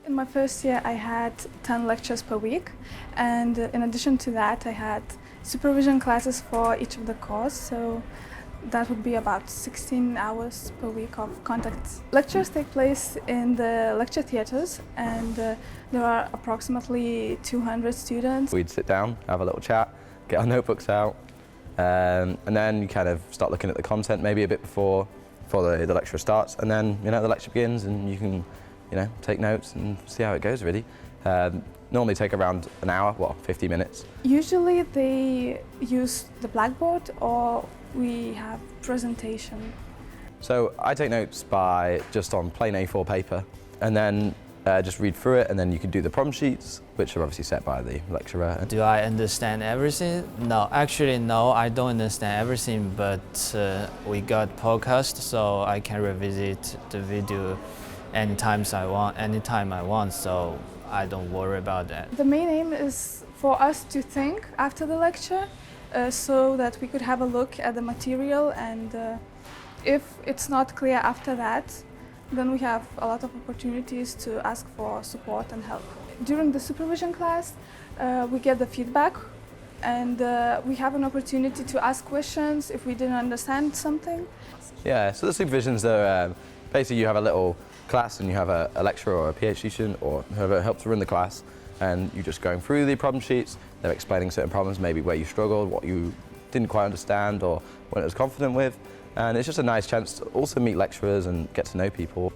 In my first year, I had 10 lectures per week, and in addition to that, I had supervision classes for each of the course, so that would be about 16 hours per week of contacts. Lectures take place in the lecture theatres, and there are approximately 200 students. We'd sit down, have a little chat, get our notebooks out, and then you kind of start looking at the content maybe a bit before the lecture starts, and then the lecture begins and you can take notes and see how it goes really. Normally take around an hour, 50 minutes. Usually they use the blackboard or we have presentation. So I take notes just on plain A4 paper, and then just read through it, and then you can do the problem sheets, which are obviously set by the lecturer. Do I understand everything? No, actually no, I don't understand everything, but we got podcast, so I can revisit the video anytime I want, so I don't worry about that. The main aim is for us to think after the lecture, so that we could have a look at the material, and if it's not clear after that, then we have a lot of opportunities to ask for support and help. During the supervision class, we get the feedback, and we have an opportunity to ask questions if we didn't understand something. Yeah, so the supervisions are basically you have a little class and you have a lecturer or a PhD student or whoever helps run the class, and you're just going through the problem sheets. They're explaining certain problems, maybe where you struggled, what you didn't quite understand or weren't as confident with, and it's just a nice chance to also meet lecturers and get to know people.